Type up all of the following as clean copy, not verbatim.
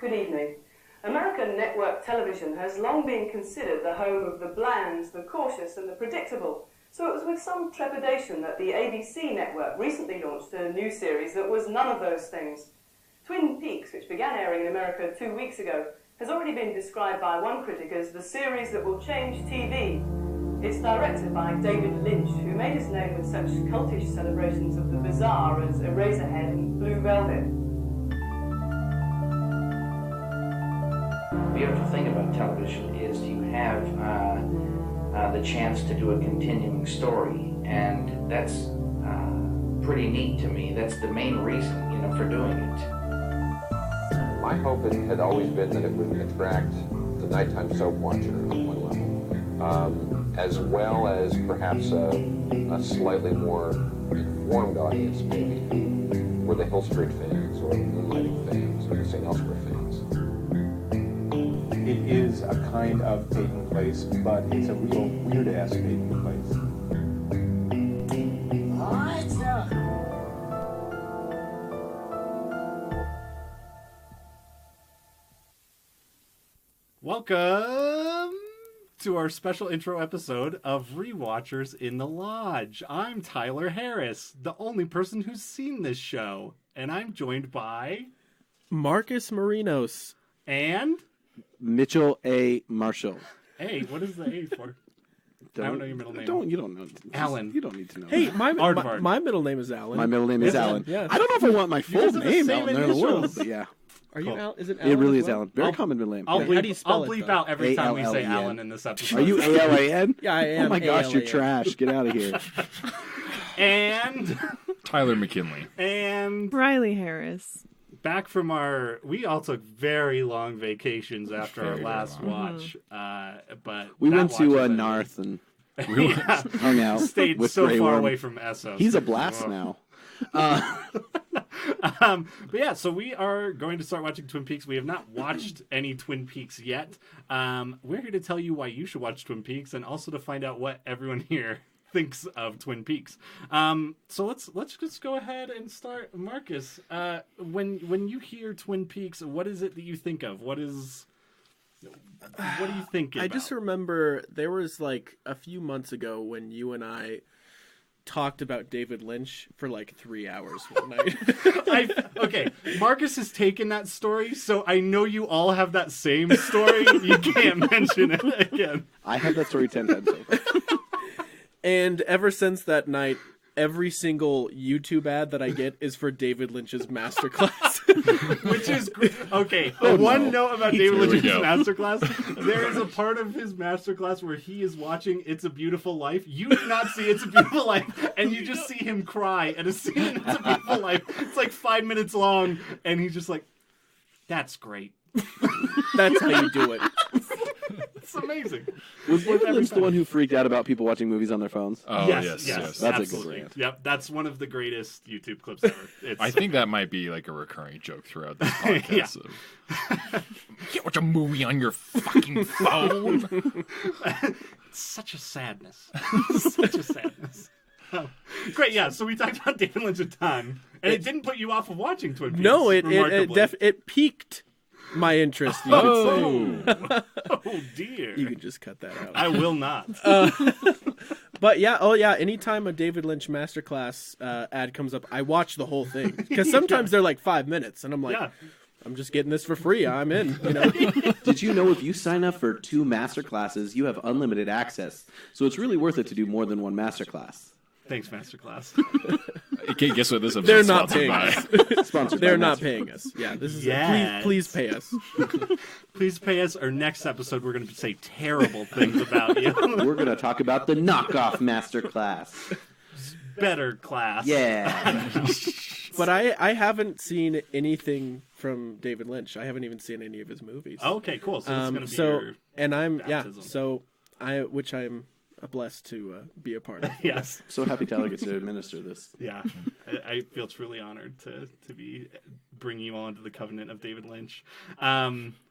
Good evening. American network television has long been considered the home of the bland, the cautious and the predictable. So it was with some trepidation that the ABC network recently launched a new series that was none of those things. Twin Peaks, which began airing in America 2 weeks ago, has already been described by one critic as the series that will change TV. It's directed by David Lynch, who made his name with such cultish celebrations of the bizarre as Eraserhead and Blue Velvet. The beautiful thing about television is you have the chance to do a continuing story, and that's pretty neat to me. That's the main reason, for doing it. My hope had always been that it would attract the nighttime soap watcher on one level, as well as perhaps a slightly more informed audience, maybe, or the Hill Street fans, or the Moonlighting fans, or the St. Elsewhere fans. It is a kind of Peyton Place, but it's a real weird-ass Peyton Place. Welcome to our special intro episode of Rewatchers in the Lodge. I'm Tyler Harris, the only person who's seen this show, and I'm joined by Marcus Marinos and Mitchell A. Marshall. Hey, what is the A for? I don't know your middle name. You don't know. Alan. You don't need to know. Hey, my middle name is Alan. My middle name is Alan. Yeah. I don't know if I want my full name same out there in the world, initials. but yeah. Are you Cool. Al? Is it Alan? It really as is well? Alan. Very common middle name. I'll Yeah. How do you spell it, bleep though? out every time we say A-L-L-E-N. Alan in this episode. Are you A-L-A-N? Yeah, I am. Oh my gosh, you're A-L-A-N. trash. Get out of here. And Tyler McKinley. and Riley Harris. back from we all took very long vacations after our Very last long. watch. But We that went watch to was Narth and yeah, hung out stayed with so Grey far Worm. away from Essos. He's a blast Whoa. now. But yeah, so we are going to start watching Twin Peaks. We have not watched any Twin Peaks yet. We're here to tell you why you should watch Twin Peaks, and also to find out what everyone here thinks of Twin Peaks. So let's just go ahead and start. Marcus, when you hear Twin Peaks, what is it that you think of? What do you think about? I just remember there was like a few months ago when you and I talked about David Lynch for like 3 hours one night. Okay, Marcus has taken that story, so I know you all have that same story. You can't mention it again. I have that story 10 times over. And ever since that night, every single YouTube ad that I get is for David Lynch's masterclass. Which is great. Okay, one note about David Lynch's masterclass. There is a part of his masterclass where he is watching It's a Beautiful Life. You do not see It's a Beautiful Life, and you just see him cry at a scene in It's a Beautiful Life. It's like 5 minutes long, and he's just like, that's great. That's how you do it. It's amazing. Was David Lynch the one who freaked out about people watching movies on their phones? Oh, yes. That's absolutely. a good rant. Yep, that's one of the greatest YouTube clips ever. I think that might be like a recurring joke throughout this podcast. You can't watch a movie on your fucking phone. It's such a sadness. Such a sadness. Oh. Great, yeah. So we talked about David Lynch a ton, and it didn't put you off of watching Twin Peaks. No, remarkably. it piqued my interest. You could say. Oh dear. You can just cut that out. I will not. But yeah, anytime a David Lynch masterclass ad comes up, I watch the whole thing. Because sometimes they're like 5 minutes, and I'm like, Yeah. I'm just getting this for free. I'm in, Did you know if you sign up for 2 masterclasses, you have unlimited access? So it's really worth it to do more than one masterclass. Thanks, Masterclass. Okay, guess what this episode's They're not sponsored paying by? us. Sponsored They're by not Masterclass. paying us. Yeah, this is Yes. please pay us. Please pay us. Our next episode, we're going to say terrible things about you. We're going to talk about the knockoff masterclass. Better class. Yeah. But I haven't seen anything from David Lynch. I haven't even seen any of his movies. Okay, cool. So this is going to be your and I'm baptism. which I'm blessed to be a part of. Yes. So happy Tyler gets to administer this. Yeah. I feel truly honored to be bring you all into the covenant of David Lynch.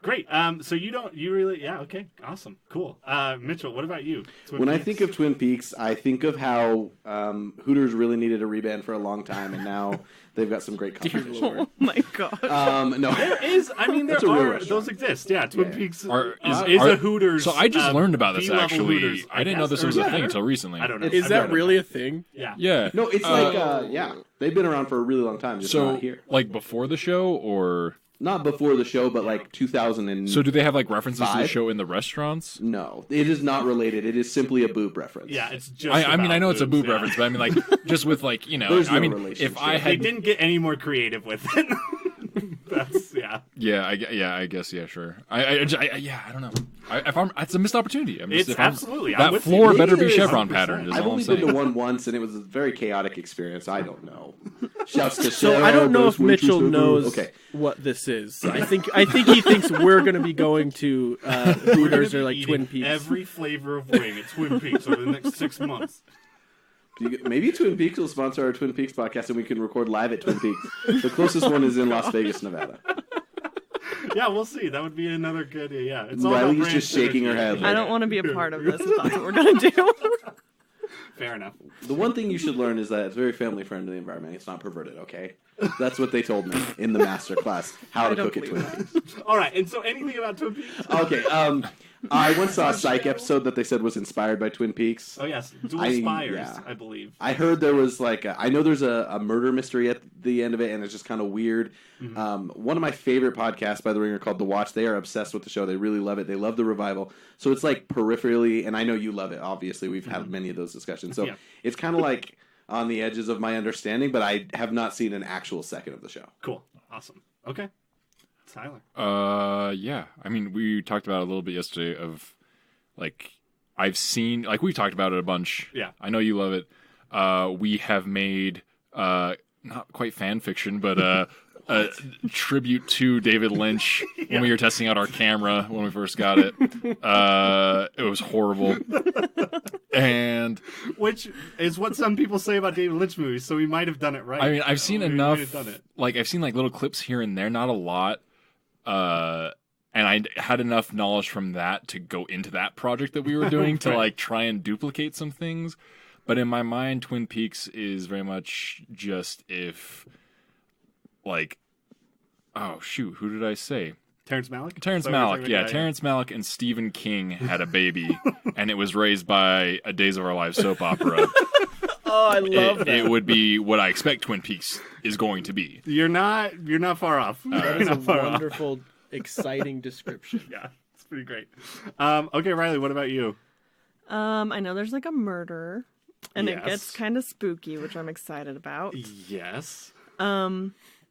Great. So you really, yeah, okay, awesome, cool. Mitchell, what about you? When I think of Twin Peaks, I think of how Hooters really needed a rebrand for a long time, and now they've got some great content. Oh my god. No, there is. I mean, there a real are. restaurant. Those exist. Yeah, Twin Peaks is are- a Hooters. So I just learned about this B-level actually. Hooters, I didn't know guess, this or was a yeah, thing until recently. I don't know. Is I've that read really a about thing? it. Yeah. Yeah. no, it's like they've been around for a really long time, just So not here. like before the show, or Not before the show, but like 2000 and so do they have like references to the 5? show in the restaurants? No, it is not related. It is simply a boob reference. Yeah, it's just. I mean, I know it's a boobs, boob yeah. reference, but I mean, like, just with like, There's no I mean, relationship. if I They had, didn't get any more creative with it. That's I guess, yeah, sure. I don't know. It's a missed opportunity. It's absolutely. I'm that with floor you. better be Maybe there is chevron 100%. patterned. Is I've all only I'm been saying. to one once, and it was a very chaotic experience. I don't know. Shouts to So Sarah, I don't know those if Mitchell waitresses. knows Okay, what this is. I think he thinks we're going to be going to Hooters or like Eating Twin Peaks. Every flavor of wing at Twin Peaks over the next 6 months. maybe Twin Peaks will sponsor our Twin Peaks podcast, and we can record live at Twin Peaks. The closest one is in Las Vegas, Nevada. Yeah, we'll see. That would be another good. Yeah, it's all about Riley's brand just shaking her synergy. head. I don't want to be a part of this if that's what we're gonna do. Fair enough. The one thing you should learn is that it's very family friendly environment. It's not perverted. Okay, that's what they told me in the master class how to don't cook at believe Twin Peaks. All right, and so anything about Twin Peaks? Okay, I once saw a Psych episode that they said was inspired by Twin Peaks. Oh yes, Dual I- Spires, yeah. I believe. I heard there was like I know there's a murder mystery at the end of it, and it's just kind of weird. One of my favorite podcasts by The Ringer called The Watch. They are obsessed with the show. They really love it. They love the revival. So it's like peripherally, and I know you love it. Obviously, we've had many of those discussions. So Yeah. it's kind of like on the edges of my understanding, but I have not seen an actual second of the show. Cool, awesome. Okay, Tyler. Yeah. I mean, we talked about it a little bit yesterday of, like, I've seen, like, we talked about it a bunch. Yeah. I know you love it. We have made, not quite fan fiction, but a tribute to David Lynch when we were testing out our camera when we first got it. It was horrible. And Which is what some people say about David Lynch movies, so we might have done it right. I mean, I've seen We might enough. have done it. Like, I've seen like little clips here and there, not a lot. And I had enough knowledge from that to go into that project that we were doing to Right. like try and duplicate some things. But in my mind, Twin Peaks is very much just if, like, oh shoot, who did I say? Terrence Malick? Terrence So we're talking Malick, about- yeah. Terrence Malick and Stephen King had a baby, and it was raised by a Days of Our Lives soap opera. Oh, I love that. It would be what I expect Twin Peaks is going to be. You're not far off. That You're is a not far off. wonderful, exciting description. Yeah, it's pretty great. Okay, Riley, what about you? I know there's like a murder, and it Yes. gets kind of spooky, which I'm excited about. Yes.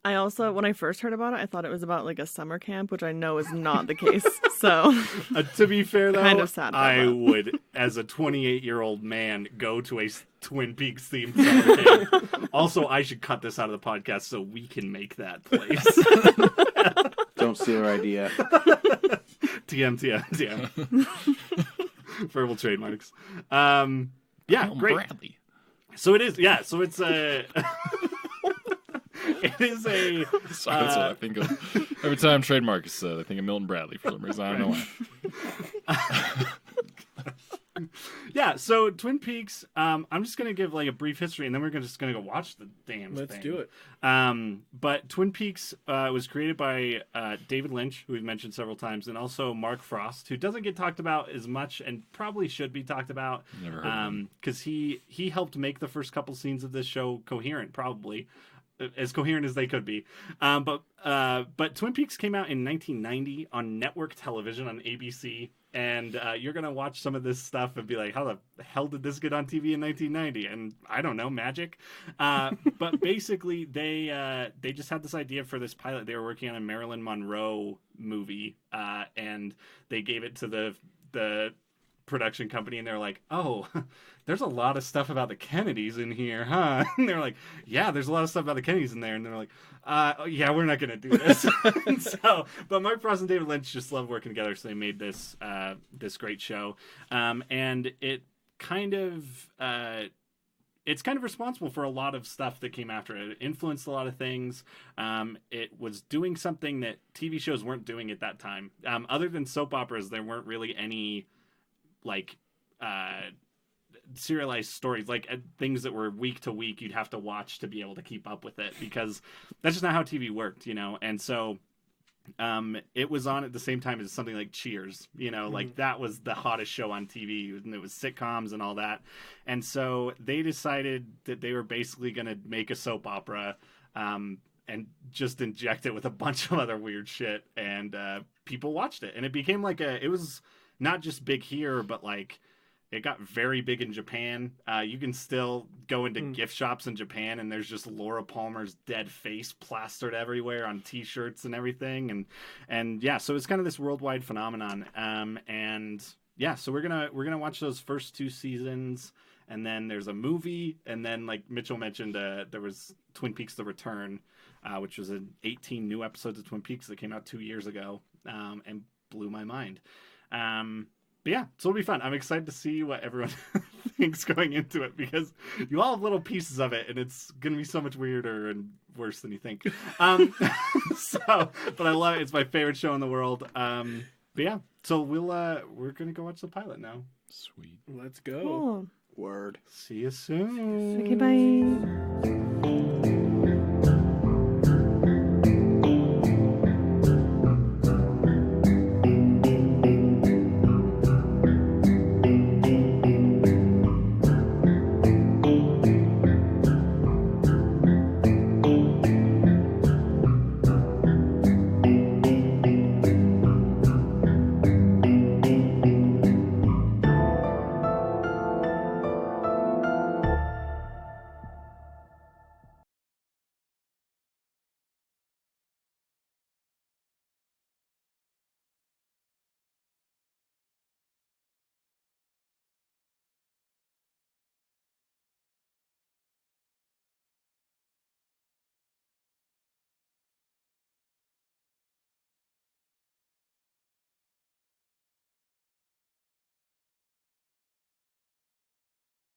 I also, when I first heard about it, I thought it was about like a summer camp, which I know is not the case. So, To be fair, though, Kind of sad about I that. would, as a 28-year-old man, go to a Twin Peaks themed summer camp. Also, I should cut this out of the podcast so we can make that place. Don't steal our idea. TM. Verbal trademarks. Yeah, Milton great. Bradley. So it is. Yeah, so it's a. It is a. So that's what I think of every time trademark is said. I think of Milton Bradley for some reason. I don't know why. Yeah, so Twin Peaks. I'm just gonna give like a brief history, and then we're just gonna go watch the damn Let's thing. do it. But Twin Peaks was created by David Lynch, who we've mentioned several times, and also Mark Frost, who doesn't get talked about as much and probably should be talked about. Never heard of him. Because he helped make the first couple scenes of this show coherent, probably as coherent as they could be. But Twin Peaks came out in 1990 on network television on ABC. And you're going to watch some of this stuff and be like, how the hell did this get on TV in 1990? And I don't know, magic. But basically, they just had this idea for this pilot. They were working on a Marilyn Monroe movie, and they gave it to the production company, and they're like, oh, there's a lot of stuff about the Kennedys in here, huh? And they're like, yeah, there's a lot of stuff about the Kennedys in there. And they're like, yeah, we're not going to do this. And so, but Mark Frost and David Lynch just love working together, so they made this this great show. And it kind of it's kind of responsible for a lot of stuff that came after it. It influenced a lot of things. It was doing something that TV shows weren't doing at that time. Other than soap operas, there weren't really any like serialized stories, like things that were week to week you'd have to watch to be able to keep up with it, because that's just not how TV worked, and so it was on at the same time as something like Cheers, like that was the hottest show on TV, and it was sitcoms and all that. And so they decided that they were basically going to make a soap opera and just inject it with a bunch of other weird shit. And people watched it, and it became like it was not just big here, but like it got very big in Japan. You can still go into gift shops in Japan, and there's just Laura Palmer's dead face plastered everywhere on T-shirts and everything. And yeah, so it's kind of this worldwide phenomenon. And yeah, so we're gonna watch those first 2 seasons, and then there's a movie, and then like Mitchell mentioned, there was Twin Peaks: The Return, which was 18 new episodes of Twin Peaks that came out 2 years ago, and blew my mind. But yeah, so it'll be fun. I'm excited to see what everyone thinks going into it, because you all have little pieces of it, and it's going to be so much weirder and worse than you think. But I love it. It's my favorite show in the world. But yeah, so we're going to go watch the pilot now. Sweet. Let's go. Cool. Word. See you soon. Okay, bye.